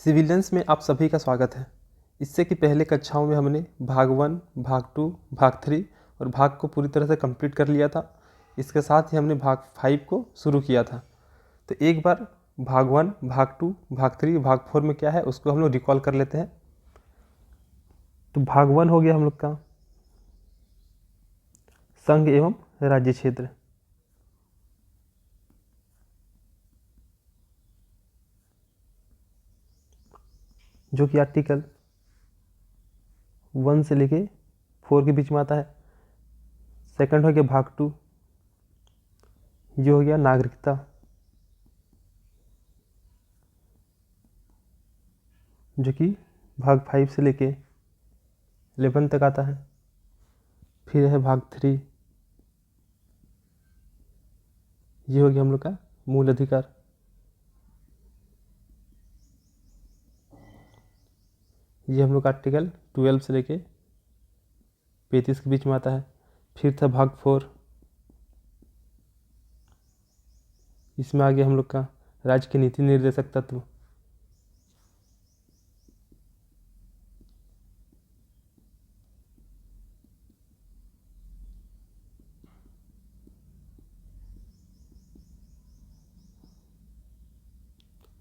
Civilians में आप सभी का स्वागत है। इससे कि पहले कक्षाओं में हमने भाग 1, भाग 2, भाग 3 और भाग को पूरी तरह से कंप्लीट कर लिया था। इसके साथ ही हमने भाग 5 को शुरू किया था। तो एक बार भाग 1, भाग 2, भाग 3, भाग 4 में क्या है उसको हम लोग रिकॉल कर लेते हैं। तो भाग 1 हो गया हम लोग का संघ एवं राज्य क्षेत्र, जो कि आर्टिकल 1 से लेके 4 के बीच में आता है। सेकंड हो गया भाग 2, ये हो गया नागरिकता, जो कि भाग 5 से लेके 11 तक आता है। फिर है भाग 3, ये हो गया हम लोग का मूल अधिकार। ये हम लोग का आर्टिकल 12 से लेके 35 के बीच में आता है। फिर था भाग 4, इसमें आ गया हम लोग का राज्य के नीति निर्देशक तत्व।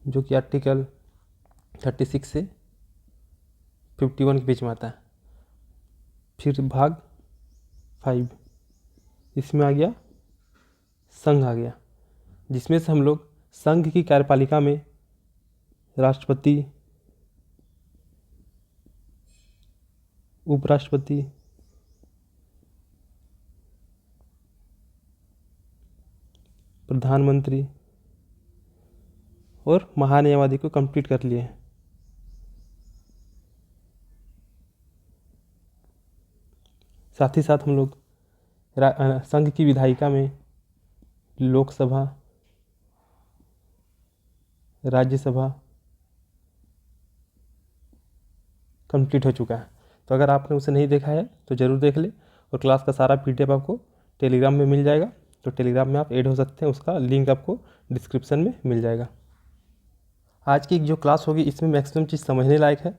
जो कि आर्टिकल 36 से 51 के बीच में आता है। फिर भाग 5, इसमें आ गया संघ आ गया, जिसमें से हम लोग संघ की कार्यपालिका में राष्ट्रपति, उपराष्ट्रपति, प्रधानमंत्री और महान्यायवादी को कंप्लीट कर लिए हैं। साथ ही साथ हम लोग संघ की विधायिका में लोकसभा, राज्यसभा कंप्लीट हो चुका है। तो अगर आपने उसे नहीं देखा है तो ज़रूर देख ले, और क्लास का सारा PDF आपको टेलीग्राम में मिल जाएगा। तो टेलीग्राम में आप ऐड हो सकते हैं, उसका लिंक आपको डिस्क्रिप्शन में मिल जाएगा। आज की जो क्लास होगी इसमें मैक्सिमम चीज़ समझने लायक है,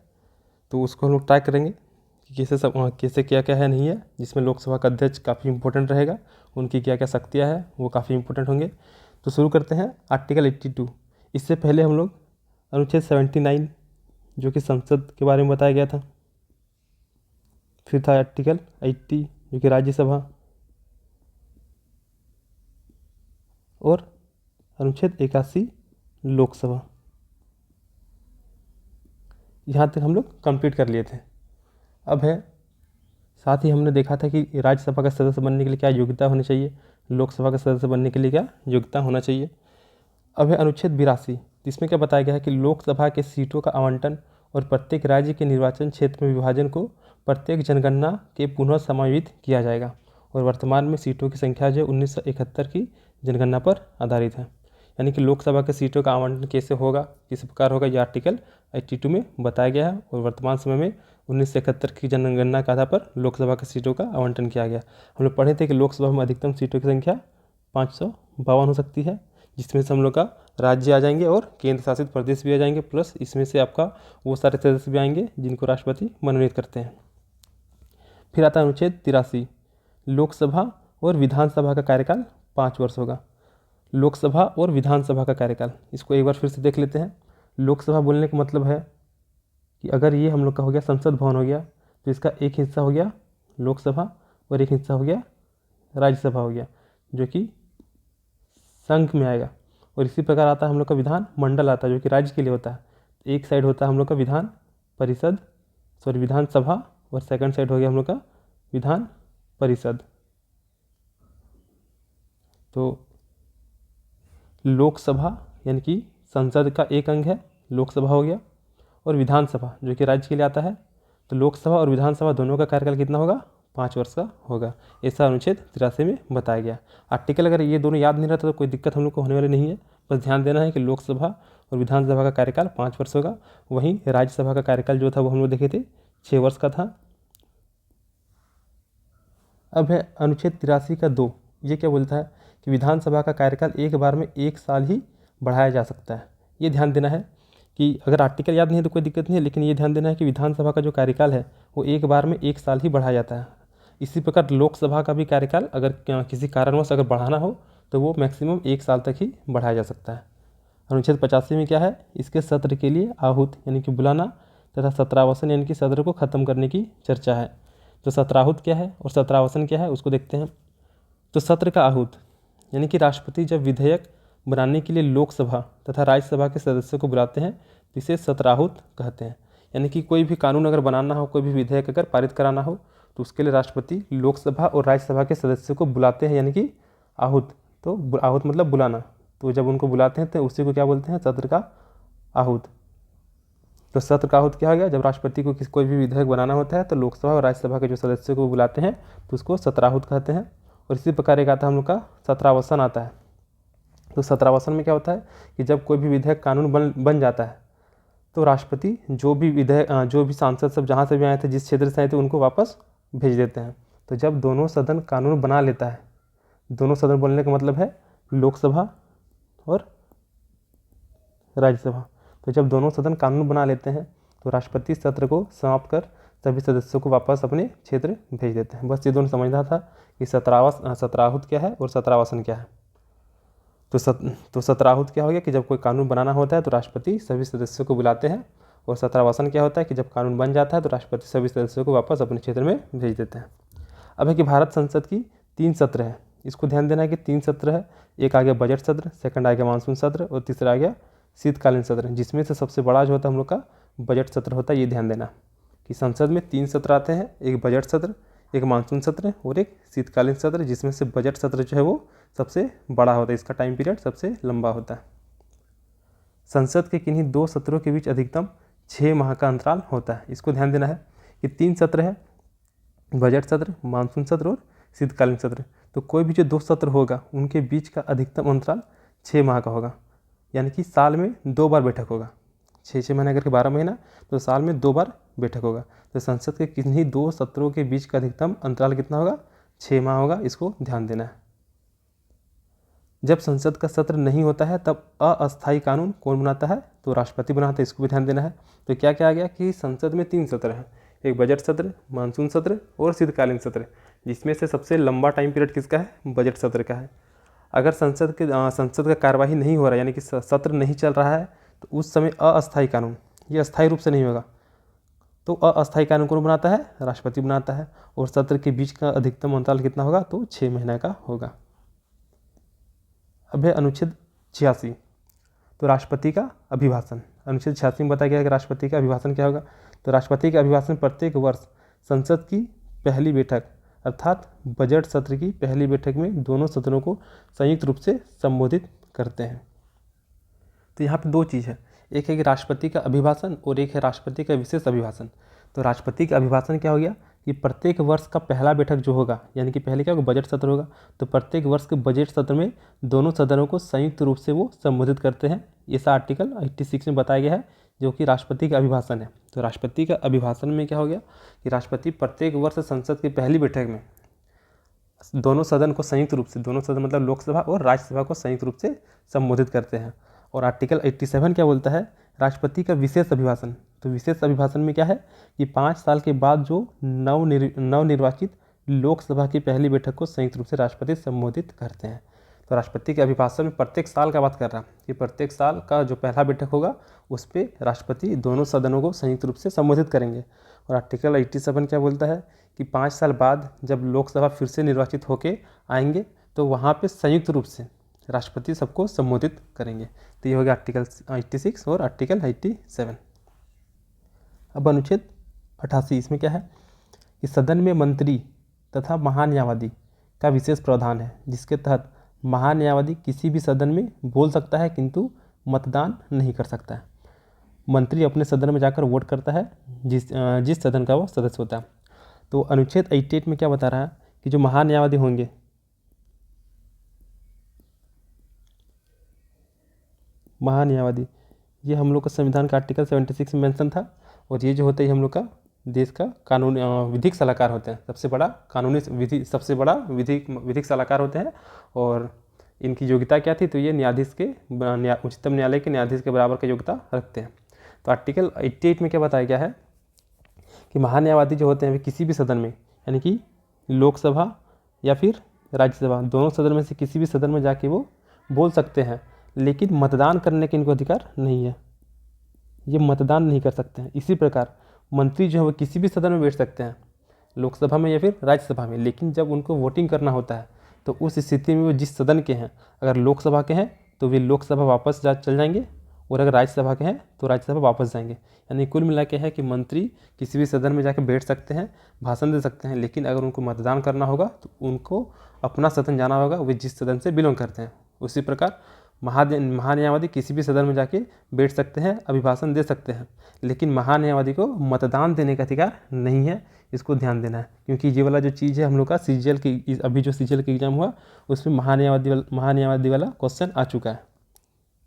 तो उसको हम लोग ट्राई करेंगे कि कैसे क्या क्या है नहीं है। जिसमें लोकसभा का अध्यक्ष काफ़ी इंपॉर्टेंट रहेगा, उनकी क्या क्या शक्तियाँ हैं वो काफ़ी इंपॉर्टेंट होंगे। तो शुरू करते हैं आर्टिकल 82। इससे पहले हम लोग अनुच्छेद 79 जो कि संसद के बारे में बताया गया था। फिर था आर्टिकल 80 जो कि राज्यसभा, और अनुच्छेद 81 लोकसभा। यहाँ तक हम लोग कंप्लीट कर लिए थे। अब है साथ ही हमने देखा था कि राज्यसभा का सदस्य बनने के लिए क्या योग्यता होनी चाहिए, लोकसभा का सदस्य बनने के लिए क्या योग्यता होना चाहिए। अब है अनुच्छेद 82, जिसमें क्या बताया गया है कि लोकसभा के सीटों का आवंटन और प्रत्येक राज्य के निर्वाचन क्षेत्र में विभाजन को प्रत्येक जनगणना के पुनः समायोजित किया जाएगा, और वर्तमान में सीटों की संख्या जो 1971 की जनगणना पर आधारित है। यानी कि लोकसभा के सीटों का आवंटन कैसे होगा, किस प्रकार होगा, ये आर्टिकल 82 में बताया गया है, और वर्तमान समय में 1971 की जनगणना के आधार पर लोकसभा के सीटों का आवंटन किया गया। हम लोग पढ़े थे कि लोकसभा में अधिकतम सीटों की संख्या 552 हो सकती है, जिसमें से हम लोग का राज्य आ जाएंगे और केंद्र शासित प्रदेश भी आ जाएंगे, प्लस इसमें से आपका वो सारे सदस्य भी आएंगे जिनको राष्ट्रपति मनोनीत करते हैं। फिर आता है अनुच्छेद 83, लोकसभा और विधानसभा का कार्यकाल 5 वर्ष होगा। लोकसभा और विधानसभा का कार्यकाल, इसको एक बार फिर से देख लेते हैं। लोकसभा बोलने का मतलब है कि अगर ये हम लोग का हो गया संसद भवन हो गया, तो इसका एक हिस्सा हो गया लोकसभा और एक हिस्सा हो गया राज्यसभा हो गया, जो कि संघ में आएगा। और इसी प्रकार आता है हम लोग का विधान मंडल आता है, जो कि राज्य के लिए होता है। एक साइड होता है हम लोग का विधानसभा, और सेकंड साइड हो गया हम लोग का विधान परिषद। तो लोकसभा यानी कि संसद का एक अंग है, लोकसभा हो गया, और विधानसभा जो कि राज्य के लिए आता है। तो लोकसभा और विधानसभा दोनों का कार्यकाल कितना होगा, 5 वर्ष का होगा। ऐसा अनुच्छेद 83 में बताया गया। आर्टिकल अगर ये दोनों याद नहीं रहता तो कोई दिक्कत हम लोग को होने वाली नहीं है। बस ध्यान देना है कि लोकसभा और विधानसभा का कार्यकाल 5 वर्ष होगा। वहीं राज्यसभा का कार्यकाल जो था वो हम लोग देखे थे 6 वर्ष का था। अब है अनुच्छेद 83 का 2, ये क्या बोलता है कि विधानसभा का कार्यकाल एक बार में 1 साल ही बढ़ाया जा सकता है। ये ध्यान देना है कि अगर आर्टिकल याद नहीं है तो कोई दिक्कत नहीं है, लेकिन ये ध्यान देना है कि विधानसभा का जो कार्यकाल है वो एक बार में 1 साल ही बढ़ाया जाता है। इसी प्रकार लोकसभा का भी कार्यकाल अगर किसी कारणवश अगर बढ़ाना हो तो वो मैक्सिमम 1 साल तक ही बढ़ाया जा सकता है। अनुच्छेद 85 में क्या है, इसके सत्र के लिए आहूत यानी कि बुलाना तथा सत्रावसन यानी कि सत्र को ख़त्म करने की चर्चा है। तो सत्राहूत क्या है और सत्रावसन क्या है उसको देखते हैं। तो सत्र का आहूत यानी कि राष्ट्रपति जब विधेयक बनाने के लिए लोकसभा तथा राज्यसभा के सदस्यों को बुलाते हैं तो इसे सत्राहूत कहते हैं। यानी कि कोई भी कानून अगर बनाना हो, कोई भी विधेयक अगर पारित कराना हो तो उसके लिए राष्ट्रपति लोकसभा और राज्यसभा के सदस्यों को बुलाते हैं, यानी कि आहूत। तो आहूत मतलब बुलाना, तो जब उनको बुलाते हैं तो उसी को क्या बोलते हैं, सत्र का आहूत। तो सत्र का आहूत क्या हो गया, जब राष्ट्रपति को कोई भी विधेयक बनाना होता है तो लोकसभा और राज्यसभा के जो सदस्यों को बुलाते हैं तो उसको सत्राहूत कहते हैं। और इसी प्रकार एक आता है हम लोग का सत्रावसन आता है। तो सत्रावसन में क्या होता है कि जब कोई भी विधेयक कानून बन जाता है तो राष्ट्रपति जो भी सांसद सब जहाँ से भी आए थे, जिस क्षेत्र से आए थे, उनको वापस भेज देते हैं। तो जब दोनों सदन कानून बना लेता है, दोनों सदन बोलने का मतलब है लोकसभा और राज्यसभा, तो जब दोनों सदन कानून बना लेते हैं तो राष्ट्रपति सत्र को समाप्त कर सभी सदस्यों को वापस अपने क्षेत्र भेज देते हैं। बस ये दोनों समझना था कि सत्राहूत क्या है और सत्रावसन क्या है। तो सत्राहूत क्या हो गया कि जब कोई कानून बनाना होता है तो राष्ट्रपति सभी सदस्यों को बुलाते हैं, और सत्रावसन क्या होता है कि जब कानून बन जाता है तो राष्ट्रपति सभी सदस्यों को वापस अपने क्षेत्र में भेज देते हैं। अब है कि भारत संसद की 3 सत्र है, इसको ध्यान देना है कि 3 सत्र है। एक आ गया बजट सत्र, सेकंड आ गया मानसून सत्र और तीसरा आ गया शीतकालीन सत्र, जिसमें से सबसे बड़ा जो होता है हम लोग का बजट सत्र होता है। ये ध्यान देना कि संसद में 3 सत्र आते हैं, एक बजट सत्र, एक मानसून सत्र और एक शीतकालीन सत्र, जिसमें से बजट सत्र जो है वो सबसे बड़ा होता है, इसका टाइम पीरियड सबसे लंबा होता है। संसद के किन्हीं 2 सत्रों के बीच अधिकतम 6 माह का अंतराल होता है। इसको ध्यान देना है कि 3 सत्र है, बजट सत्र, मानसून सत्र और शीतकालीन सत्र। तो कोई भी जो 2 सत्र होगा उनके बीच का अधिकतम अंतराल 6 माह का होगा, यानी कि साल में 2 बार बैठक होगा। 6 महीने करके 12 महीना, तो साल में 2 बार बैठक होगा। तो संसद के किन्हीं 2 सत्रों के बीच का अधिकतम अंतराल कितना होगा, 6 माह होगा। इसको ध्यान देना है। जब संसद का सत्र नहीं होता है तब अस्थायी कानून कौन बनाता है, तो राष्ट्रपति बनाता है। इसको भी ध्यान देना है। तो क्या क्या आ गया कि संसद में 3 सत्र हैं, एक बजट सत्र, मानसून सत्र और शीतकालीन सत्र, जिसमें से सबसे लंबा टाइम पीरियड किसका है, बजट सत्र का है। अगर संसद का कार्यवाही नहीं हो रहा है, यानी कि सत्र नहीं चल रहा है, तो उस समय अस्थायी कानून, ये अस्थायी रूप से नहीं होगा, तो अस्थायी कानून कौन बनाता है, राष्ट्रपति बनाता है। और सत्र के बीच का अधिकतम अंतराल कितना होगा, तो 6 महीने का होगा। अब है अनुच्छेद 86, तो राष्ट्रपति का अभिभाषण। अनुच्छेद 86 में बताया गया है कि राष्ट्रपति का अभिभाषण क्या होगा। तो राष्ट्रपति का अभिभाषण प्रत्येक वर्ष संसद की पहली बैठक अर्थात बजट सत्र की पहली बैठक में दोनों सदनों को संयुक्त रूप से संबोधित करते हैं। तो यहाँ पे 2 चीज़ है, एक है कि राष्ट्रपति का अभिभाषण और एक है राष्ट्रपति का विशेष अभिभाषण। तो राष्ट्रपति का अभिभाषण क्या हो गया कि प्रत्येक वर्ष का पहला बैठक जो होगा, यानी कि पहले क्या होगा, बजट सत्र होगा, तो प्रत्येक वर्ष के बजट सत्र में दोनों सदनों को संयुक्त रूप से वो संबोधित करते हैं। ऐसा आर्टिकल 86 में बताया गया है, जो कि राष्ट्रपति का अभिभाषण है। तो राष्ट्रपति का अभिभाषण में क्या हो गया कि राष्ट्रपति प्रत्येक वर्ष संसद की पहली बैठक में दोनों सदन को संयुक्त रूप से, दोनों सदन मतलब लोकसभा और राज्यसभा को संयुक्त रूप से संबोधित करते हैं। और आर्टिकल 87 क्या बोलता है, राष्ट्रपति का विशेष अभिभाषण। तो विशेष अभिभाषण में क्या है कि 5 साल के बाद जो नवनिर्वाचित लोकसभा की पहली बैठक को संयुक्त रूप से राष्ट्रपति संबोधित करते हैं। तो राष्ट्रपति के अभिभाषण में प्रत्येक साल का बात कर रहा कि प्रत्येक साल का जो पहला बैठक होगा उस पर राष्ट्रपति दोनों सदनों को संयुक्त रूप से संबोधित करेंगे। और आर्टिकल 87 क्या बोलता है कि 5 साल बाद जब लोकसभा फिर से निर्वाचित होकर आएंगे तो वहाँ पे संयुक्त रूप से राष्ट्रपति सबको संबोधित करेंगे। तो ये हो गया आर्टिकल 86 और आर्टिकल 87। अब अनुच्छेद 88, इसमें क्या है कि सदन में मंत्री तथा महान्यायवादी का विशेष प्रावधान है, जिसके तहत महान्यायवादी किसी भी सदन में बोल सकता है किंतु मतदान नहीं कर सकता है। मंत्री अपने सदन में जाकर वोट करता है जिस सदन का वो सदस्य होता है। तो अनुच्छेद 88 में क्या बता रहा है कि जो महान्यायवादी होंगे, महान्यायवादी, ये हम लोग का संविधान का आर्टिकल 76 में मेंशन था। और ये जो होते हैं हम लोग का देश का कानून विधिक सलाहकार होते हैं, सबसे बड़ा कानूनी विधि, सबसे बड़ा विधिक सलाहकार होते हैं। और इनकी योग्यता क्या थी, तो ये न्यायाधीश के उच्चतम न्यायालय के न्यायाधीश के बराबर की योग्यता रखते हैं। तो आर्टिकल 88 में क्या बताया गया है कि महान्यायवादी जो होते हैं वे किसी भी सदन में, यानी कि लोकसभा या फिर राज्यसभा, दोनों सदन में से किसी भी सदन में जाके वो बोल सकते हैं, लेकिन मतदान करने के इनको अधिकार नहीं है, ये मतदान नहीं कर सकते हैं। इसी प्रकार मंत्री जो है वो किसी भी सदन में बैठ सकते हैं, लोकसभा में या फिर राज्यसभा में, लेकिन जब उनको वोटिंग करना होता है तो उस स्थिति में वो जिस सदन के हैं, अगर लोकसभा के हैं तो वे लोकसभा वापस चल जाएंगे, और अगर राज्यसभा के हैं तो राज्यसभा वापस जाएंगे। यानी कुल मिला के है कि मंत्री किसी भी सदन में जाकर बैठ सकते हैं, भाषण दे सकते हैं, लेकिन अगर उनको मतदान करना होगा तो उनको अपना सदन जाना होगा, वे जिस सदन से बिलोंग करते हैं। उसी प्रकार महान्यायवादी किसी भी सदन में जाके बैठ सकते हैं, अभिभाषण दे सकते हैं, लेकिन महान्यायवादी को मतदान देने का अधिकार नहीं है। इसको ध्यान देना है, क्योंकि ये वाला जो चीज़ है हम लोग का सीजीएल की, अभी जो सीजीएल की एग्जाम हुआ उसमें महान्यायवादी वाला क्वेश्चन आ चुका है।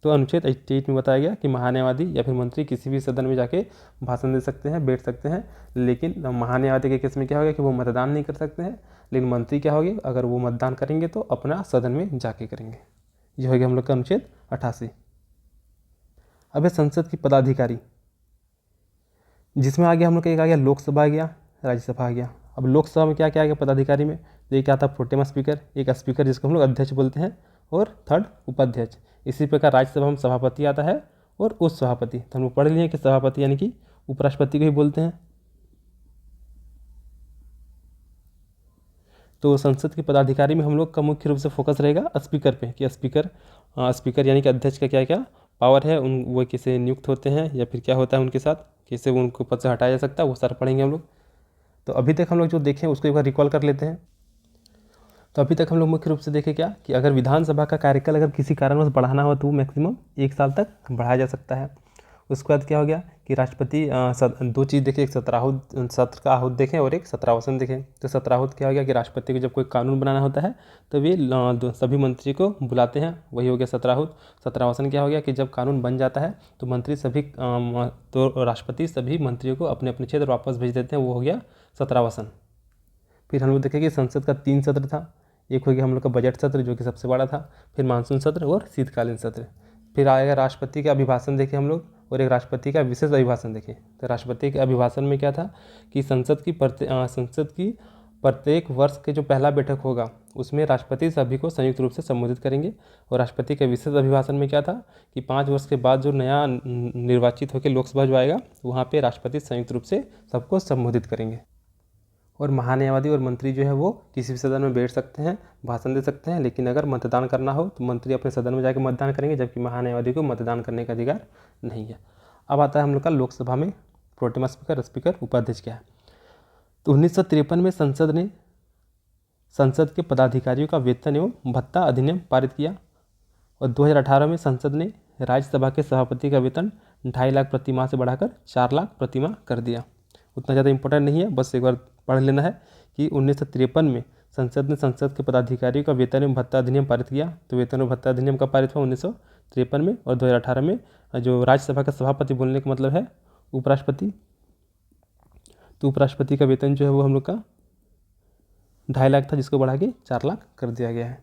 तो अनुच्छेद 88 में बताया गया कि महान्यायवादी या फिर मंत्री किसी भी सदन में जाके भाषण दे सकते हैं, बैठ सकते हैं, लेकिन महान्यायवादी के केस में क्या होगा कि वो मतदान नहीं कर सकते हैं, लेकिन मंत्री क्या होगी, अगर वो मतदान करेंगे तो अपना सदन में जाके करेंगे। ये हो गया हम लोग का अनुच्छेद 88। अब है संसद की पदाधिकारी, जिसमें आ गया हम लोग का एक आ गया लोकसभा आ गया, राज्यसभा आ गया। अब लोकसभा में क्या क्या आ गया पदाधिकारी में, तो एक आता है प्रोटेम स्पीकर, एक स्पीकर जिसको हम लोग अध्यक्ष बोलते हैं, और थर्ड उपाध्यक्ष। इसी प्रकार राज्यसभा में सभापति आता है और उस सभापति, तो हम लोग पढ़ लिए कि सभापति यानी कि उपराष्ट्रपति को ही बोलते हैं। तो संसद के पदाधिकारी में हम लोग का मुख्य रूप से फोकस रहेगा स्पीकर पे, कि स्पीकर यानी कि अध्यक्ष का क्या क्या पावर है, वो कैसे नियुक्त होते हैं या फिर क्या होता है उनके साथ, कैसे वो उनको पद से हटाया जा सकता है, वो सारा पढ़ेंगे हम लोग। तो अभी तक हम लोग जो देखें उसको एक बार रिकॉल कर लेते हैं। तो अभी तक हम लोग मुख्य रूप से देखें क्या कि अगर विधानसभा का कार्यकाल अगर किसी कारणवश बढ़ाना हो तो वो मैक्सिमम 1 साल तक बढ़ाया जा सकता है। उसके बाद क्या हो गया कि राष्ट्रपति 2 चीज़ देखें, एक सत्र का आहूत देखें और एक सत्रावसन देखें। तो सत्राहूत क्या हो गया कि राष्ट्रपति को जब कोई कानून बनाना होता है तो वे सभी मंत्री को बुलाते हैं, वही हो गया सत्राहूत। सत्रावसन क्या हो गया कि जब कानून बन जाता है तो राष्ट्रपति सभी मंत्रियों को अपने अपने क्षेत्र वापस भेज देते हैं, वो हो गया सत्रावसन। फिर हम लोग देखें कि संसद का 3 सत्र था, एक हो गया हम लोग का बजट सत्र जो कि सबसे बड़ा था, फिर मानसून सत्र और शीतकालीन सत्र। फिर आएगा राष्ट्रपति का अभिभाषण देखें हम लोग, और एक राष्ट्रपति का विशेष अभिभाषण देखें। तो राष्ट्रपति के अभिभाषण में क्या था कि संसद की प्रत्येक वर्ष के जो पहला बैठक होगा उसमें राष्ट्रपति सभी को संयुक्त रूप से संबोधित करेंगे। और राष्ट्रपति के विशेष अभिभाषण में क्या था कि 5 वर्ष के बाद जो नया निर्वाचित होकर लोकसभा जो आएगा वहाँ पे राष्ट्रपति संयुक्त रूप से सबको संबोधित करेंगे। और महान्यायवादी और मंत्री जो है वो किसी भी सदन में बैठ सकते हैं, भाषण दे सकते हैं, लेकिन अगर मतदान करना हो तो मंत्री अपने सदन में जाकर मतदान करेंगे, जबकि महान्यायवादी को मतदान करने का अधिकार नहीं है। अब आता है हम लोग का लोकसभा में प्रोटेम स्पीकर, उपाध्यक्ष क्या है। तो 1953 में संसद के पदाधिकारियों का वेतन एवं भत्ता अधिनियम पारित किया, और 2018 में संसद ने राज्यसभा के सभापति का वेतन 2.5 लाख प्रति माह से बढ़ाकर 4 लाख प्रति माह कर दिया। उतना ज़्यादा इंपॉर्टेंट नहीं है, बस एक बार पढ़ लेना है कि 1953 में संसद ने संसद के पदाधिकारियों का वेतन एवं भत्ता अधिनियम पारित किया। तो वेतन और भत्ता अधिनियम कब पारित हुआ, 1953 में। और 2018 में जो राज्यसभा का सभापति बोलने का मतलब है उपराष्ट्रपति, तो उपराष्ट्रपति का वेतन जो है वो हम लोग का 2.5 लाख था, जिसको बढ़ा के 4 लाख कर दिया गया है।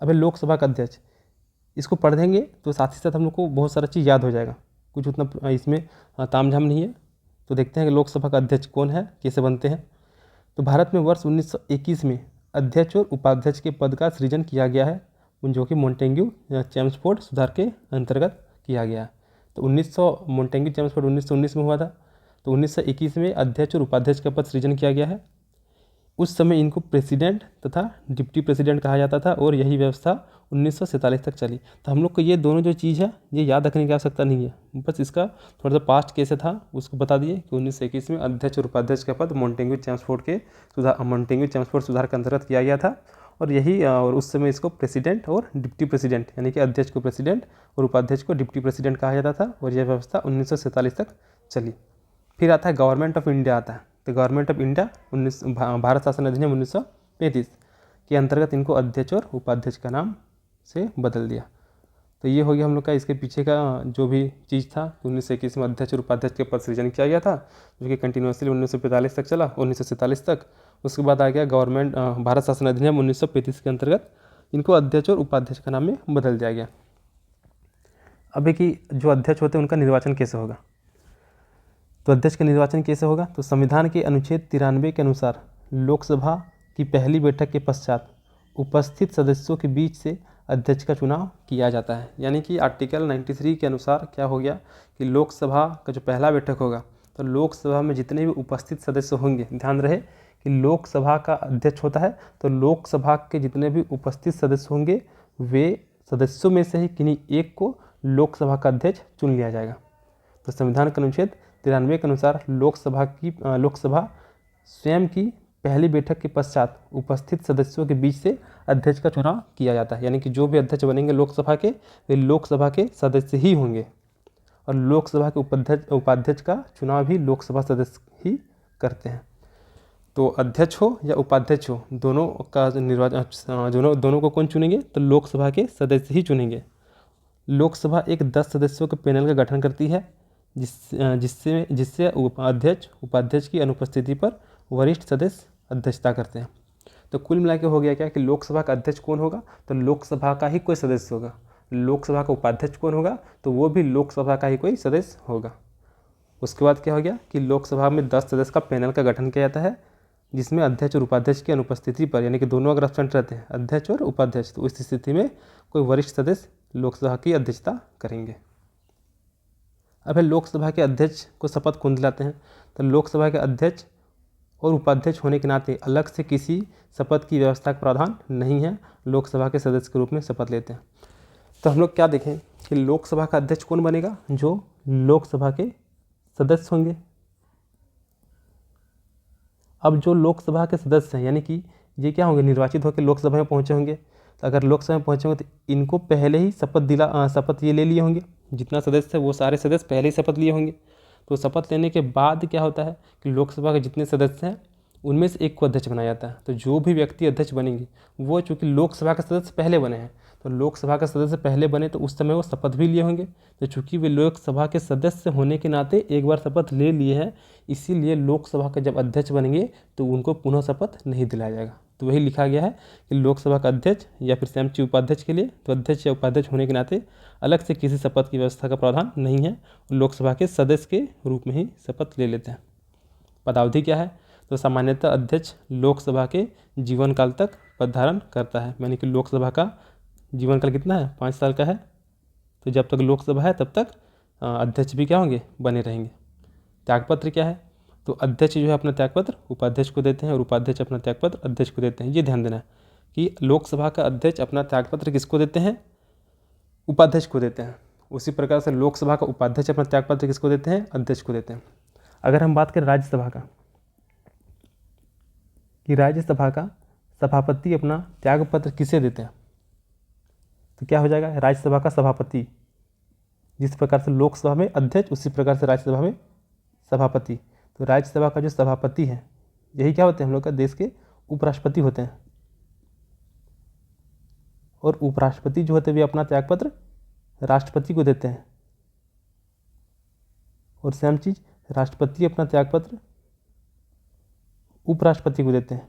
अब लोकसभा का अध्यक्ष, इसको पढ़ देंगे तो साथ ही साथ हम लोग को बहुत सारा चीज़ याद हो जाएगा, कुछ उतना इसमें तामझाम नहीं है। तो देखते हैं कि लोकसभा का अध्यक्ष कौन है, कैसे बनते हैं। तो भारत में वर्ष 1921 में अध्यक्ष और उपाध्यक्ष के पद का सृजन किया गया है, जो कि मोंटेग्यू चेम्सफोर्ड सुधार के अंतर्गत किया गया है। तो मोंटेग्यू चेम्सफोर्ड 1919 में हुआ था। तो 1921 में अध्यक्ष और उपाध्यक्ष का पद सृजन किया गया है। उस समय इनको प्रेसिडेंट तथा डिप्टी प्रेसिडेंट कहा जाता था, और यही व्यवस्था 1947 तक चली। तो हम लोग को ये दोनों जो चीज़ है ये याद रखने की आवश्यकता नहीं है, बस इसका थोड़ा सा पास्ट कैसे था उसको बता दिए कि 1921 में अध्यक्ष और उपाध्यक्ष का पद मोंटेग्यू चेम्सफोर्ड सुधार के अंतर्गत किया गया था। और उस समय इसको प्रेसिडेंट और डिप्टी प्रेसिडेंट यानी कि अध्यक्ष को प्रेसिडेंट और उपाध्यक्ष को डिप्टी प्रेसिडेंट कहा जाता था, और यह व्यवस्था 1947 तक चली। फिर आता है गवर्नमेंट ऑफ इंडिया आता है। तो गवर्नमेंट ऑफ इंडिया भारत शासन अधिनियम 1935 के अंतर्गत इनको अध्यक्ष और उपाध्यक्ष का नाम से बदल दिया। तो ये हो गया हम लोग का इसके पीछे का जो भी चीज़ था। 1921 में अध्यक्ष और उपाध्यक्ष के पद सृजन किया गया था, जो कि कंटिन्यूसली 1945 तक चला, 1947 तक। उसके बाद आ गया भारत शासन अधिनियम 1935 के अंतर्गत इनको अध्यक्ष और उपाध्यक्ष का नाम में बदल दिया गया। अब है कि जो अध्यक्ष होते हैं उनका निर्वाचन कैसे होगा। तो अध्यक्ष का निर्वाचन कैसे होगा, तो संविधान के अनुच्छेद 93 के अनुसार लोकसभा की पहली बैठक के पश्चात उपस्थित सदस्यों के बीच से अध्यक्ष का चुनाव किया जाता है। यानी कि आर्टिकल 93 के अनुसार क्या हो गया कि लोकसभा का जो पहला बैठक होगा तो लोकसभा में जितने भी उपस्थित सदस्य होंगे, ध्यान रहे कि लोकसभा का अध्यक्ष होता है, तो लोकसभा के जितने भी उपस्थित सदस्य होंगे वे सदस्यों में से ही किन्हीं एक को लोकसभा का अध्यक्ष चुन लिया जाएगा। तो संविधान के अनुच्छेद 93 के अनुसार लोकसभा स्वयं की पहली बैठक के पश्चात उपस्थित सदस्यों के बीच से अध्यक्ष का चुनाव किया जाता है। यानी कि जो भी अध्यक्ष बनेंगे लोकसभा के, वे लोकसभा के सदस्य ही होंगे और लोकसभा के उपाध्यक्ष का चुनाव भी लोकसभा सदस्य ही करते हैं। तो अध्यक्ष हो या उपाध्यक्ष हो, दोनों का निर्वाचन दोनों को कौन चुनेंगे, तो लोकसभा के सदस्य ही चुनेंगे। लोकसभा एक 10 सदस्यों के पैनल का गठन करती है जिससे उपाध्यक्ष की अनुपस्थिति पर वरिष्ठ सदस्य अध्यक्षता करते हैं। तो कुल मिला के हो गया क्या कि लोकसभा का अध्यक्ष कौन होगा, तो लोकसभा का ही कोई सदस्य होगा। लोकसभा का उपाध्यक्ष कौन होगा, तो वो भी लोकसभा का ही कोई सदस्य होगा। उसके बाद क्या हो गया कि लोकसभा में 10 सदस्य का पैनल का गठन किया जाता है जिसमें अध्यक्ष और उपाध्यक्ष की अनुपस्थिति पर, यानी कि दोनों अगर एब्सेंट रहते हैं अध्यक्ष और उपाध्यक्ष, तो उस स्थिति में कोई वरिष्ठ सदस्य लोकसभा की अध्यक्षता करेंगे। अब लोकसभा के अध्यक्ष को शपथ कौन दिलाते हैं, तो लोकसभा के अध्यक्ष और उपाध्यक्ष होने के नाते अलग से किसी शपथ की व्यवस्था का प्रावधान नहीं है, लोकसभा के सदस्य के रूप में शपथ लेते हैं। तो हम लोग क्या देखें कि लोकसभा का अध्यक्ष कौन बनेगा, जो लोकसभा के सदस्य होंगे। अब जो लोकसभा के सदस्य हैं यानी कि ये क्या होंगे, निर्वाचित होकर लोकसभा में पहुँचे होंगे। तो अगर लोकसभा में पहुँचे होंगे तो इनको पहले ही शपथ ये ले लिए होंगे, जितना सदस्य है वो सारे सदस्य पहले ही शपथ लिए होंगे। तो शपथ लेने के बाद क्या होता है कि लोकसभा के जितने सदस्य हैं उनमें से एक को अध्यक्ष बनाया जाता है। तो जो भी व्यक्ति अध्यक्ष बनेंगे वो चूँकि लोकसभा के सदस्य पहले बने हैं, तो लोकसभा का सदस्य पहले बने तो उस समय वो शपथ भी लिए होंगे। तो चूँकि वे लोकसभा के सदस्य होने के नाते एक बार शपथ ले लिए हैं, इसीलिए लोकसभा का जब अध्यक्ष बनेंगे तो उनको पुनः शपथ नहीं दिलाया जाएगा। तो वही लिखा गया है कि लोकसभा का अध्यक्ष या फिर स्वयं के उपाध्यक्ष के लिए तो अध्यक्ष या उपाध्यक्ष होने के नाते अलग से किसी शपथ की व्यवस्था का प्रावधान नहीं है, लोकसभा के सदस्य के रूप में ही शपथ ले लेते हैं। पदावधि क्या है, तो सामान्यतः अध्यक्ष लोकसभा के जीवन काल तक पद धारण करता है। यानी कि लोकसभा का जीवन काल कितना है, 5 साल का है। तो जब तक लोकसभा है तब तक अध्यक्ष भी क्या होंगे, बने रहेंगे। त्यागपत्र क्या है, तो अध्यक्ष जो है अपना त्यागपत्र उपाध्यक्ष को देते हैं और उपाध्यक्ष अपना त्यागपत्र अध्यक्ष को देते हैं। ये ध्यान देना है कि लोकसभा का अध्यक्ष अपना त्यागपत्र किसको देते हैं, उपाध्यक्ष को देते हैं। उसी प्रकार से लोकसभा का उपाध्यक्ष अपना त्यागपत्र किसको देते हैं, अध्यक्ष को देते हैं। अगर हम बात करें राज्यसभा का, कि राज्यसभा का सभापति अपना त्यागपत्र किसे देते हैं, तो क्या हो जाएगा, राज्यसभा का सभापति। जिस प्रकार से लोकसभा में अध्यक्ष उसी प्रकार से राज्यसभा में सभापति। तो राज्यसभा का जो सभापति है यही क्या होते हैं, हम लोग का देश के उपराष्ट्रपति होते हैं। और उपराष्ट्रपति जो होते हैं वे अपना त्यागपत्र राष्ट्रपति को देते हैं और सेम चीज राष्ट्रपति अपना त्यागपत्र उपराष्ट्रपति को देते हैं।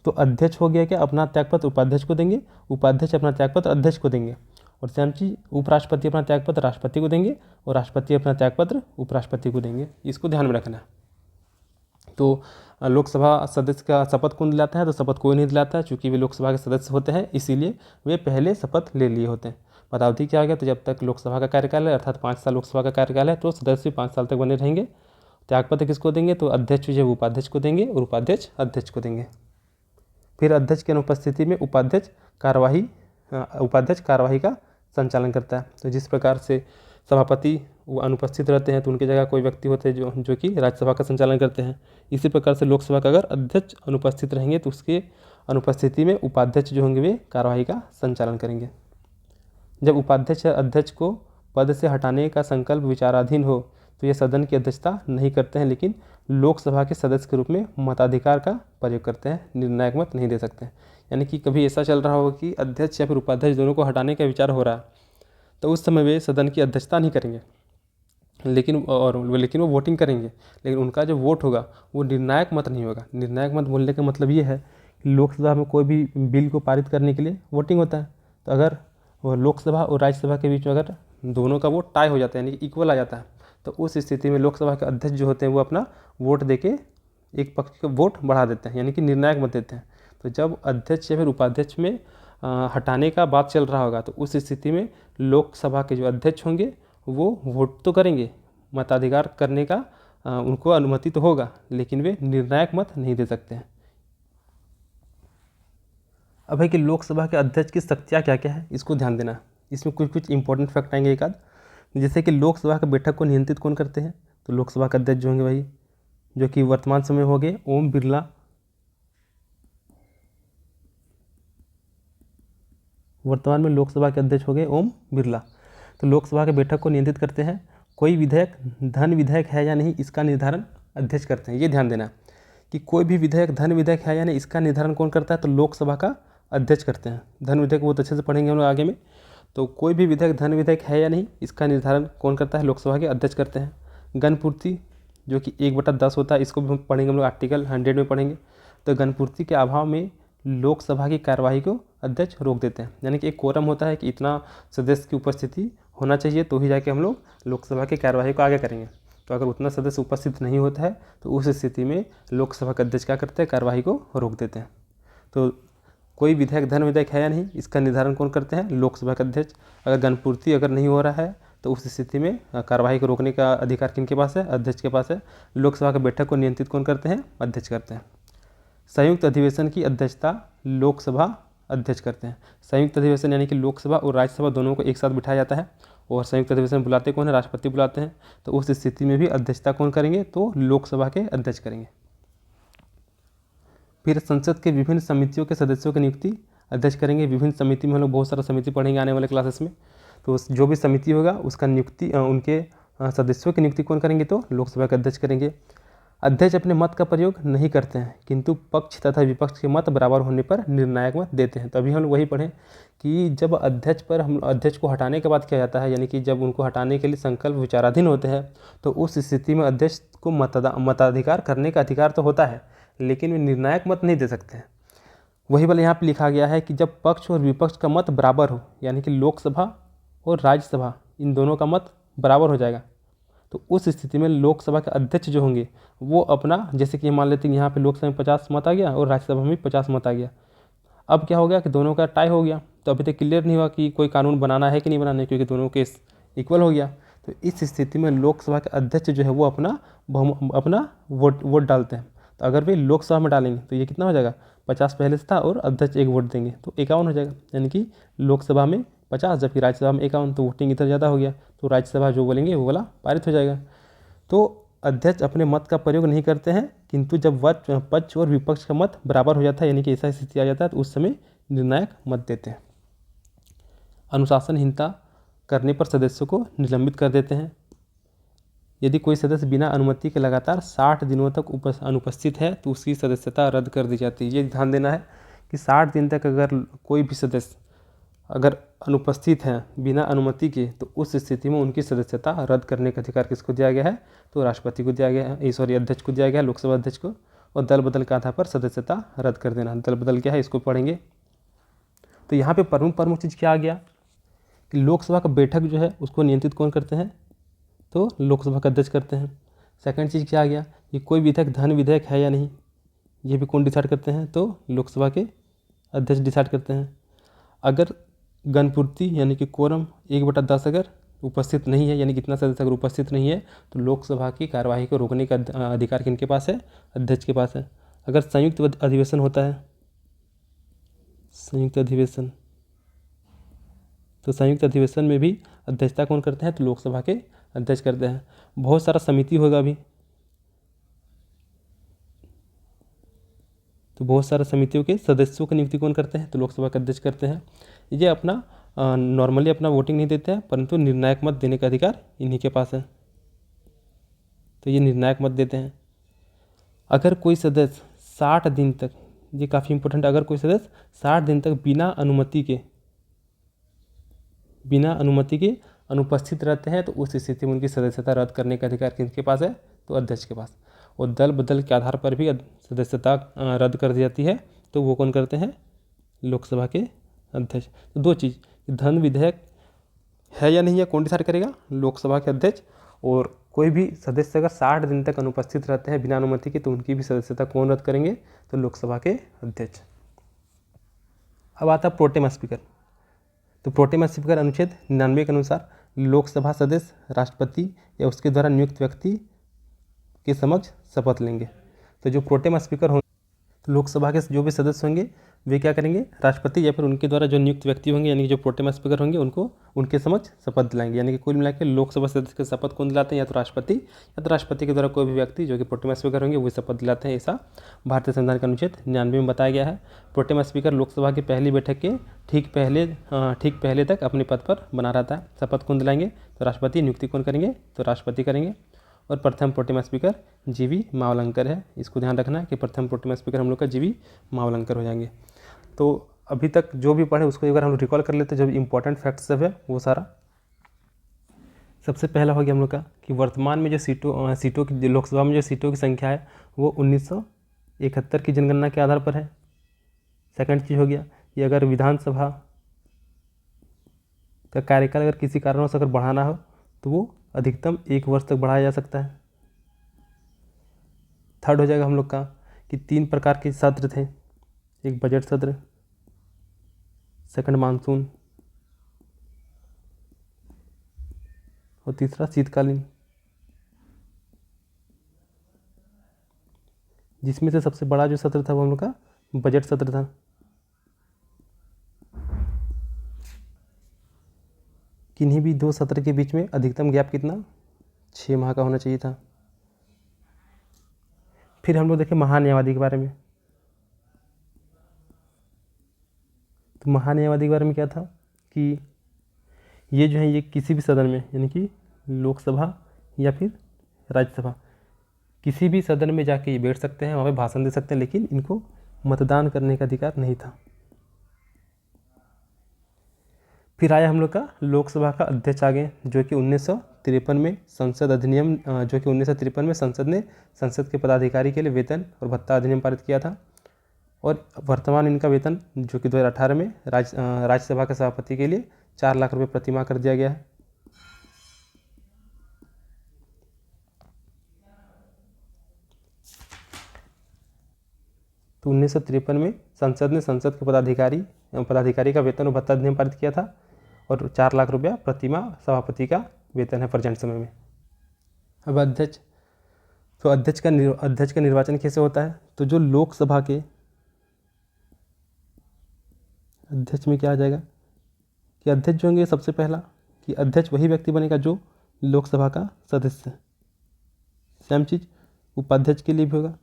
तो अध्यक्ष हो गया क्या, अपना त्यागपत्र उपाध्यक्ष को देंगे, उपाध्यक्ष अपना त्यागपत्र अध्यक्ष को देंगे और सेम चीज उपराष्ट्रपति अपना त्यागपत्र राष्ट्रपति को देंगे और राष्ट्रपति अपना त्यागपत्र उपराष्ट्रपति को देंगे। इसको ध्यान में रखना है। तो लोकसभा सदस्य का शपथ कौन दिलाता है, तो शपथ कोई नहीं दिलाता है, चूँकि वे लोकसभा के सदस्य होते हैं इसीलिए वे पहले शपथ ले लिए होते हैं। पदावधि क्या हो गया, तो जब तक लोकसभा का कार्यकाल है अर्थात 5 साल लोकसभा का कार्यकाल है तो सदस्य 5 साल तक बने रहेंगे। त्यागपत्र किसको देंगे, तो अध्यक्ष जो है उपाध्यक्ष को देंगे और उपाध्यक्ष अध्यक्ष को देंगे। फिर अध्यक्ष की अनुपस्थिति में उपाध्यक्ष कार्यवाही का संचालन करता है। तो जिस प्रकार से सभापति वो अनुपस्थित रहते हैं तो उनकी जगह कोई व्यक्ति होते हैं जो कि राज्यसभा का संचालन करते हैं, इसी प्रकार से लोकसभा का अगर अध्यक्ष अनुपस्थित रहेंगे तो उसके अनुपस्थिति में उपाध्यक्ष जो होंगे वे कार्यवाही का संचालन करेंगे। जब उपाध्यक्ष या अध्यक्ष को पद से हटाने का संकल्प विचाराधीन हो तो ये सदन की अध्यक्षता नहीं करते हैं, लेकिन लोकसभा के सदस्य के रूप में मताधिकार का प्रयोग करते हैं, निर्णायक मत नहीं दे सकते। यानी कि कभी ऐसा चल रहा हो कि अध्यक्ष या फिर उपाध्यक्ष दोनों को हटाने का विचार हो रहा है तो उस समय वे सदन की अध्यक्षता नहीं करेंगे, लेकिन वो वोटिंग करेंगे, लेकिन उनका जो वोट होगा वो निर्णायक मत नहीं होगा। निर्णायक मत बोलने का मतलब ये है कि लोकसभा में कोई भी बिल को पारित करने के लिए वोटिंग होता है, तो अगर वो लोकसभा और राज्यसभा के बीच में अगर दोनों का वोट टाई हो जाता है यानी कि इक्वल आ जाता है, तो उस स्थिति में लोकसभा के अध्यक्ष जो होते हैं वो अपना वोट देके एक पक्ष का वोट बढ़ा देते हैं, यानी कि निर्णायक मत देते हैं। तो जब अध्यक्ष या फिर उपाध्यक्ष में हटाने का बात चल रहा होगा, तो उस स्थिति में लोकसभा के जो अध्यक्ष होंगे वो वोट तो करेंगे, मताधिकार करने का उनको अनुमति तो होगा, लेकिन वे निर्णायक मत नहीं दे सकते हैं। अब है कि लोकसभा के अध्यक्ष की शक्तियाँ क्या क्या है, इसको ध्यान देना। इसमें कुछ कुछ इंपॉर्टेंट फैक्ट आएंगे एक आध। जैसे कि लोकसभा के बैठक को नियंत्रित कौन करते हैं, तो लोकसभा के अध्यक्ष जो होंगे भाई, जो कि वर्तमान समय हो गए ओम बिरला। वर्तमान में लोकसभा के अध्यक्ष हो गए ओम बिरला। तो लोकसभा के बैठक को नियंत्रित करते हैं। कोई विधेयक धन विधेयक है या नहीं, इसका निर्धारण अध्यक्ष करते हैं। ये ध्यान देना कि कोई भी विधेयक धन विधेयक है या नहीं, इसका निर्धारण कौन करता है, तो लोकसभा का अध्यक्ष करते हैं। धन विधेयक बहुत अच्छे से पढ़ेंगे हम लोग आगे में। तो कोई भी विधेयक धन विधेयक है या नहीं, इसका निर्धारण कौन करता है, लोकसभा के अध्यक्ष करते हैं। गणपूर्ति जो कि 1/10 होता है, इसको भी हम पढ़ेंगे, हम लोग आर्टिकल 100 में पढ़ेंगे। तो गणपूर्ति के अभाव में लोकसभा की कार्यवाही को अध्यक्ष रोक देते हैं, यानी कि एक कोरम होता है कि इतना सदस्य की उपस्थिति होना चाहिए तो ही जाके हम लोग लोकसभा की कार्यवाही को आगे करेंगे। तो अगर उतना सदस्य उपस्थित नहीं होता है तो उस स्थिति में लोकसभा के अध्यक्ष क्या करते हैं, कार्यवाही को रोक देते हैं। तो कोई विधेयक धन विधेयक है या नहीं, इसका निर्धारण कौन करते हैं, लोकसभा के अध्यक्ष। अगर गणपूर्ति अगर नहीं हो रहा है तो उस स्थिति में कार्यवाही को रोकने का अधिकार किनके पास है, अध्यक्ष के पास है। लोकसभा के बैठक को नियंत्रित कौन करते हैं, अध्यक्ष करते हैं। संयुक्त अधिवेशन की अध्यक्षता लोकसभा अध्यक्ष करते हैं। संयुक्त अधिवेशन यानी कि लोकसभा और राज्यसभा दोनों को एक साथ बिठाया जाता है और संयुक्त अधिवेशन बुलाते कौन है, राष्ट्रपति बुलाते हैं। तो उस स्थिति में भी अध्यक्षता कौन करेंगे, तो लोकसभा के अध्यक्ष करेंगे। फिर संसद के विभिन्न समितियों के सदस्यों की नियुक्ति अध्यक्ष करेंगे। विभिन्न समिति में हम लोग बहुत सारा समिति पढ़ेंगे आने वाले क्लासेस में। तो जो भी समिति होगा उसका नियुक्ति उनके सदस्यों की नियुक्ति कौन करेंगे, तो लोकसभा के अध्यक्ष करेंगे। अध्यक्ष अपने मत का प्रयोग नहीं करते हैं, किंतु पक्ष तथा विपक्ष के मत बराबर होने पर निर्णायक मत देते हैं। तो अभी हम लोग वही पढ़ें कि जब अध्यक्ष पर हम अध्यक्ष को हटाने के बाद क्या जाता है, यानी कि जब उनको हटाने के लिए संकल्प विचाराधीन होते हैं, तो उस स्थिति में अध्यक्ष को मताधिकार करने का अधिकार तो होता है, लेकिन वे निर्णायक मत नहीं दे सकते हैं। वही वाला यहाँ पर लिखा गया है कि जब पक्ष और विपक्ष का मत बराबर हो, यानी कि लोकसभा और राज्यसभा इन दोनों का मत बराबर हो जाएगा, तो उस स्थिति में लोकसभा के अध्यक्ष जो होंगे वो अपना, जैसे कि मान लेते हैं यहाँ पे लोकसभा में 50 मत आ गया और राज्यसभा में 50 मत आ गया। अब क्या हो गया कि दोनों का टाई हो गया, तो अभी तक क्लियर नहीं हुआ कि कोई कानून बनाना है कि नहीं बनाना है, क्योंकि दोनों केस इक्वल हो गया। तो इस स्थिति में लोकसभा के अध्यक्ष जो है वो अपना वोट डालते हैं। तो अगर वे लोकसभा में डालेंगे तो ये कितना हो जाएगा, 50 पहले से था और अध्यक्ष एक वोट देंगे तो 51 हो जाएगा, यानी कि लोकसभा में 50 जबकि राज्यसभा में 51, तो वोटिंग इधर ज़्यादा हो गया, तो राज्यसभा जो बोलेंगे वो वाला पारित हो जाएगा। तो अध्यक्ष अपने मत का प्रयोग नहीं करते हैं, किंतु जब पक्ष और विपक्ष का मत बराबर हो जाता है, यानी कि ऐसा स्थिति आ जाता है, तो उस समय निर्णायक मत देते हैं। अनुशासनहीनता करने पर सदस्यों को निलंबित कर देते हैं। यदि कोई सदस्य बिना अनुमति के लगातार 60 दिनों तक अनुपस्थित है तो उसकी सदस्यता रद्द कर दी जाती है। ये ध्यान देना है कि 60 दिन तक अगर कोई भी सदस्य अगर अनुपस्थित हैं बिना अनुमति के, तो उस स्थिति में उनकी सदस्यता रद्द करने का अधिकार किसको दिया गया है, तो राष्ट्रपति को दिया गया है, अध्यक्ष को दिया गया है, लोकसभा अध्यक्ष को। और दल बदल के आधार पर सदस्यता रद्द कर देना। दल बदल क्या है, इसको पढ़ेंगे। तो यहाँ पे प्रमुख चीज़ क्या आ गया कि लोकसभा का बैठक जो है उसको नियंत्रित कौन करते हैं, तो लोकसभा का अध्यक्ष करते हैं। सेकंड चीज़ क्या आ गया कि कोई विधेयक धन विधेयक है या नहीं, ये भी कौन डिसाइड करते हैं, तो लोकसभा के अध्यक्ष डिसाइड करते हैं। अगर गणपूर्ति यानी कि कोरम 1/10 अगर उपस्थित नहीं है, यानी कितना सदस्य अगर उपस्थित नहीं है, तो लोकसभा की कार्यवाही को रोकने का अधिकार किनके पास है, अध्यक्ष के पास है। अगर संयुक्त अधिवेशन होता है, संयुक्त अधिवेशन, तो संयुक्त अधिवेशन में भी अध्यक्षता कौन करते हैं, तो लोकसभा के अध्यक्ष करते हैं। बहुत सारा समिति होगा अभी, तो बहुत सारा समितियों के सदस्यों की नियुक्ति कौन करते हैं, तो लोकसभा के अध्यक्ष करते हैं। ये अपना नॉर्मली अपना वोटिंग नहीं देते हैं, परंतु निर्णायक मत देने का अधिकार इन्हीं के पास है, तो ये निर्णायक मत देते हैं। अगर कोई सदस्य 60 दिन तक, ये काफ़ी इंपॉर्टेंट, अगर कोई सदस्य 60 दिन तक बिना अनुमति के अनुपस्थित रहते हैं, तो उस स्थिति में उनकी सदस्यता रद्द करने का अधिकार किसके पास है, तो अध्यक्ष के पास। और दल बदल के आधार पर भी सदस्यता रद्द कर दी जाती है, तो वो कौन करते हैं, लोकसभा के अध्यक्ष। तो दो चीज़, धन विधेयक है या नहीं है कौन डिसाइड करेगा? लोकसभा के अध्यक्ष। और कोई भी सदस्य अगर 60 दिन तक अनुपस्थित रहते हैं बिना अनुमति के तो उनकी भी सदस्यता कौन रद्द करेंगे? तो लोकसभा के अध्यक्ष। अब आता है प्रोटेम स्पीकर। तो प्रोटेम स्पीकर अनुच्छेद 99 के अनुसार लोकसभा सदस्य राष्ट्रपति या उसके द्वारा नियुक्त व्यक्ति के समक्ष शपथ लेंगे। तो जो प्रोटेम स्पीकर होंगे, तो लोकसभा के जो भी सदस्य होंगे वे क्या करेंगे? राष्ट्रपति या फिर उनके द्वारा जो नियुक्त व्यक्ति होंगे यानी कि जो प्रोटेम स्पीकर होंगे उनको उनके समक्ष शपथ दिलाएंगे। यानी कि कुल मिलाकर लोकसभा सदस्य के शपथ कौन दिलाते हैं? या तो राष्ट्रपति या तो राष्ट्रपति के द्वारा कोई भी व्यक्ति जो कि प्रोटेम स्पीकर होंगे वो शपथ दिलाते हैं। ऐसा भारतीय संविधान का अनुच्छेद 99 में बताया गया है। प्रोटेम स्पीकर लोकसभा की पहली बैठक के ठीक पहले तक अपने पद पर बना रहता है। शपथ कौन दिलाएंगे? तो राष्ट्रपति। नियुक्ति कौन करेंगे? तो राष्ट्रपति करेंगे। और प्रथम प्रोटेम स्पीकर जीवी मावलंकर है। इसको ध्यान रखना है कि प्रथम प्रोटेम स्पीकर हम लोग का जीवी मावलंकर हो जाएंगे। तो अभी तक जो भी पढ़े उसको एक बार हम रिकॉल कर लेते हैं, जो इंपॉर्टेंट फैक्ट्स सब है वो सारा। सबसे पहला हो गया हम लोग का कि वर्तमान में जो सीटों की लोकसभा में जो सीटों की संख्या है वो 1971 की जनगणना के आधार पर है। सेकंड चीज़ हो गया कि अगर विधानसभा का कार्यकाल अगर किसी कारणों से अगर बढ़ाना हो तो वो अधिकतम 1 वर्ष तक बढ़ाया जा सकता है। थर्ड हो जाएगा हम लोग का कि 3 प्रकार के सत्र थे, एक बजट सत्र, सेकंड मानसून और तीसरा शीतकालीन, जिसमें से सबसे बड़ा जो सत्र था वो हम लोग का बजट सत्र था। किन्हीं भी 2 सत्र के बीच में अधिकतम गैप कितना? 6 माह का होना चाहिए था। फिर हम लोग देखें महान्यायवादी के बारे में। तो महान्यायवादी के बारे में क्या था कि ये जो है ये किसी भी सदन में यानी कि लोकसभा या फिर राज्यसभा किसी भी सदन में जाके ये बैठ सकते हैं, वहाँ पे भाषण दे सकते हैं, लेकिन इनको मतदान करने का अधिकार नहीं था। फिर आया हम लोग का लोकसभा का अध्यक्ष आ गए, जो कि 1953 में संसद अधिनियम जो कि 1953 में संसद ने संसद के पदाधिकारी के लिए वेतन और भत्ता अधिनियम पारित किया था। और वर्तमान इनका वेतन जो कि 2018 में राज्यसभा के सभापति के लिए 4 लाख रुपये प्रति माह कर दिया गया है। तो 1953 में संसद ने संसद के पदाधिकारी का वेतन और भत्ता अधिनियम पारित किया था और 4 लाख रुपया प्रति माह सभापति का वेतन है प्रेजेंट समय में। अब अध्यक्ष, तो अध्यक्ष का निर्वाचन कैसे होता है? तो जो लोकसभा के अध्यक्ष में क्या आ जाएगा कि अध्यक्ष जो होंगे सबसे पहला कि अध्यक्ष वही व्यक्ति बनेगा जो लोकसभा का सदस्य है। सेम चीज़ उपाध्यक्ष के लिए भी होगा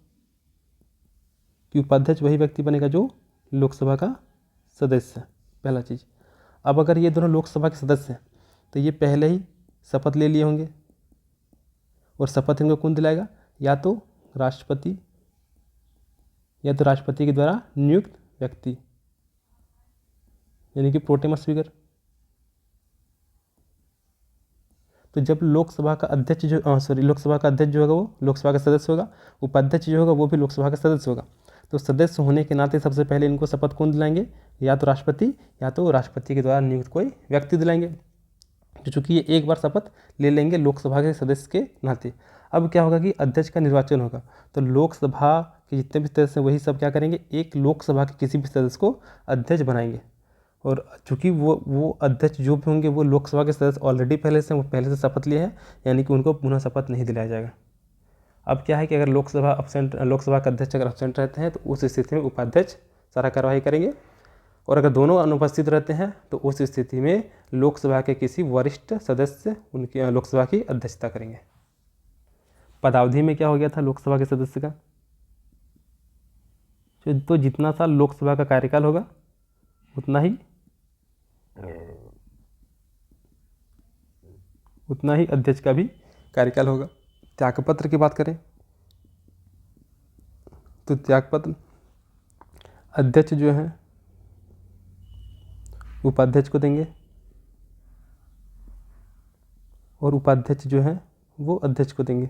कि उपाध्यक्ष वही व्यक्ति बनेगा जो लोकसभा का सदस्य है, पहला चीज़। अब अगर ये दोनों लोकसभा के सदस्य हैं तो ये पहले ही शपथ ले लिए होंगे और शपथ इनको कौन दिलाएगा? या तो राष्ट्रपति के द्वारा नियुक्त व्यक्ति यानी कि प्रोटेम स्पीकर। तो जब लोकसभा का अध्यक्ष जो होगा वो लोकसभा का सदस्य होगा, उपाध्यक्ष जो होगा वो भी लोकसभा का सदस्य होगा। तो सदस्य होने के नाते सबसे पहले इनको शपथ कौन दिलाएंगे? या तो राष्ट्रपति के द्वारा नियुक्त कोई व्यक्ति दिलाएंगे। तो चूँकि ये एक बार शपथ ले लेंगे लोकसभा के सदस्य के नाते। अब क्या होगा कि अध्यक्ष का निर्वाचन होगा, तो लोकसभा के जितने भी सदस्य हैं वही सब क्या करेंगे? एक लोकसभा के किसी भी सदस्य को अध्यक्ष बनाएंगे। और चूँकि वो अध्यक्ष जो भी होंगे वो लोकसभा के सदस्य ऑलरेडी पहले से शपथ लिए हैं, यानी कि उनको पुनः शपथ नहीं दिलाया जाएगा। अब क्या है कि अगर लोकसभा का अध्यक्ष अगर एब्सेंट रहते हैं तो उस स्थिति में उपाध्यक्ष सारा कार्रवाई करेंगे, और अगर दोनों अनुपस्थित रहते हैं तो उस स्थिति में लोकसभा के किसी वरिष्ठ सदस्य उनकी लोकसभा की अध्यक्षता करेंगे। पदावधि में क्या हो गया था लोकसभा के सदस्य का? तो जितना साल लोकसभा का कार्यकाल होगा उतना ही अध्यक्ष का भी कार्यकाल होगा। त्यागपत्र की बात करें तो त्यागपत्र अध्यक्ष जो है उपाध्यक्ष को देंगे और उपाध्यक्ष जो है वो अध्यक्ष को देंगे।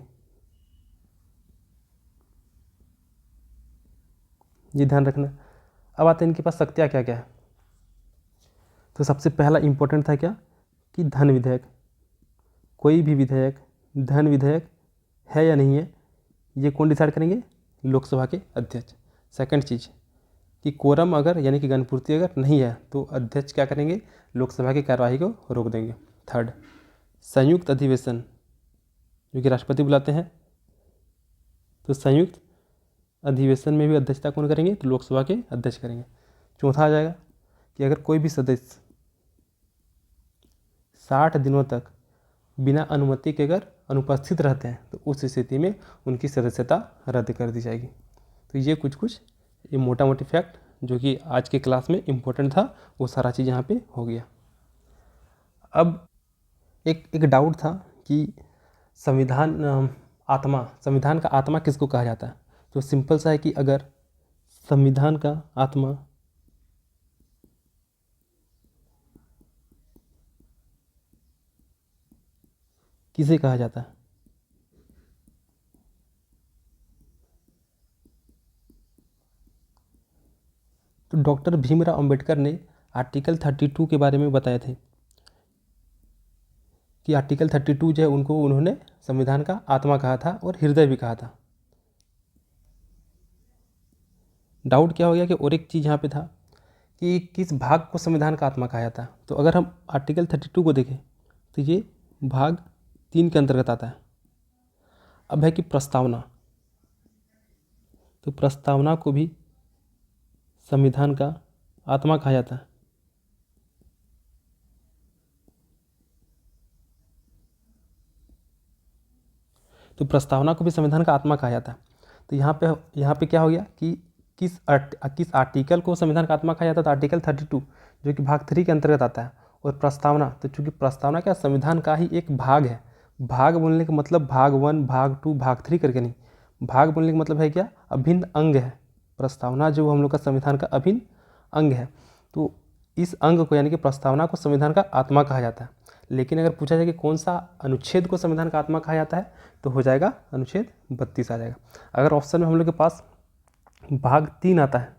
ये ध्यान रखना। अब आते हैं इनके पास शक्तियाँ क्या क्या है। तो सबसे पहला इम्पोर्टेंट था क्या कि धन विधेयक। कोई भी विधेयक धन विधेयक है या नहीं है, ये कौन डिसाइड करेंगे? लोकसभा के अध्यक्ष। सेकंड चीज़ कि कोरम अगर यानी कि गणपूर्ति अगर नहीं है तो अध्यक्ष क्या करेंगे? लोकसभा की कार्यवाही को रोक देंगे। थर्ड, संयुक्त अधिवेशन जो कि राष्ट्रपति बुलाते हैं, तो संयुक्त अधिवेशन में भी अध्यक्षता कौन करेंगे? तो लोकसभा के अध्यक्ष करेंगे। चौथा आ जाएगा कि अगर कोई भी सदस्य 60 दिनों तक बिना अनुमति के अगर अनुपस्थित रहते हैं तो उस स्थिति में उनकी सदस्यता रद्द कर दी जाएगी। तो ये कुछ ये मोटा मोटी फैक्ट जो कि आज के क्लास में इम्पोर्टेंट था वो सारा चीज़ यहाँ पे हो गया। अब एक डाउट था कि संविधान का आत्मा किसको कहा जाता है? तो सिंपल सा है कि अगर संविधान का आत्मा किसे कहा जाता है? तो डॉक्टर भीमराव अंबेडकर ने आर्टिकल 32 के बारे में बताए थे कि आर्टिकल 32 जो है उनको उन्होंने संविधान का आत्मा कहा था और हृदय भी कहा था। डाउट क्या हो गया कि और एक चीज़ यहाँ पे था कि किस भाग को संविधान का आत्मा कहा जाता है। तो अगर हम आर्टिकल 32 को देखें तो ये भाग 3 के अंतर्गत आता है। अब है कि प्रस्तावना, तो प्रस्तावना को भी संविधान का आत्मा कहा जाता है। तो प्रस्तावना को भी संविधान का आत्मा कहा जाता है। तो यहाँ पे क्या हो गया कि किस आर्टिकल को संविधान का आत्मा कहा जाता है? तो आर्टिकल 32 जो कि भाग 3 के अंतर्गत आता है। और प्रस्तावना, तो चूँकि प्रस्तावना क्या संविधान का ही एक भाग है। भाग बोलने का मतलब भाग 1, भाग 2, भाग 3 करके नहीं। भाग बोलने का मतलब है क्या? अभिन्न अंग है। प्रस्तावना जो हम लोग का संविधान का अभिन्न अंग है। तो इस अंग को यानी कि प्रस्तावना को संविधान का आत्मा कहा जाता है। लेकिन अगर पूछा जाए कि कौन सा अनुच्छेद को संविधान का आत्मा कहा जाता है तो हो जाएगा अनुच्छेद 32 आ जाएगा। अगर ऑप्शन में हम लोग के पास भाग 3 आता है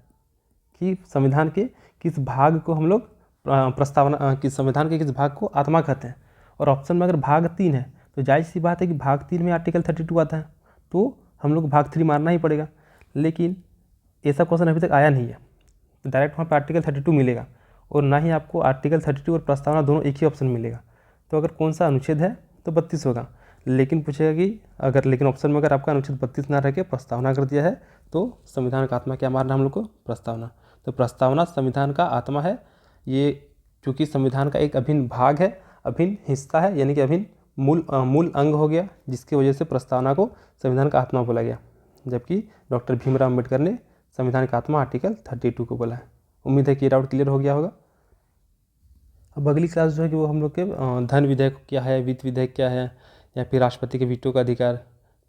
कि संविधान के किस भाग को हम लोग प्रस्तावना कि संविधान के किस भाग को आत्मा कहते हैं, और ऑप्शन में अगर भाग 3 है तो जायज़ सी बात है कि भाग 3 में आर्टिकल 32 आता है तो हम लोग भाग 3 मानना ही पड़ेगा। लेकिन ऐसा क्वेश्चन अभी तक आया नहीं है, तो डायरेक्ट वहाँ पर आर्टिकल 32 मिलेगा और ना ही आपको आर्टिकल 32 और प्रस्तावना दोनों एक ही ऑप्शन मिलेगा। तो अगर कौन सा अनुच्छेद है तो 32 होगा। लेकिन पूछेगा कि लेकिन ऑप्शन में अगर आपका अनुच्छेद 32 ना रह के प्रस्तावना कर दिया है तो संविधान का आत्मा क्या मारना हम लोग को? प्रस्तावना। तो प्रस्तावना संविधान का आत्मा है। ये चूँकि संविधान का एक अभिन्न भाग है, अभिन्न हिस्सा है, यानी कि अभिन्न मूल अंग हो गया, जिसकी वजह से प्रस्तावना को संविधान का आत्मा बोला गया। जबकि डॉक्टर भीमराव अम्बेडकर ने संविधान का आत्मा आर्टिकल 32 को बोला है। उम्मीद है कि ये डाउट क्लियर हो गया होगा। अब अगली क्लास जो है कि वो हम लोग के धन विधेयक क्या है, वित्त विधेयक क्या है, या फिर राष्ट्रपति के वीटो का अधिकार,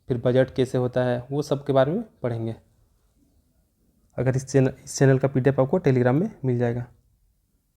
फिर बजट कैसे होता है, वो सब के बारे में पढ़ेंगे। अगर इस चैनल का PDF आपको टेलीग्राम में मिल जाएगा।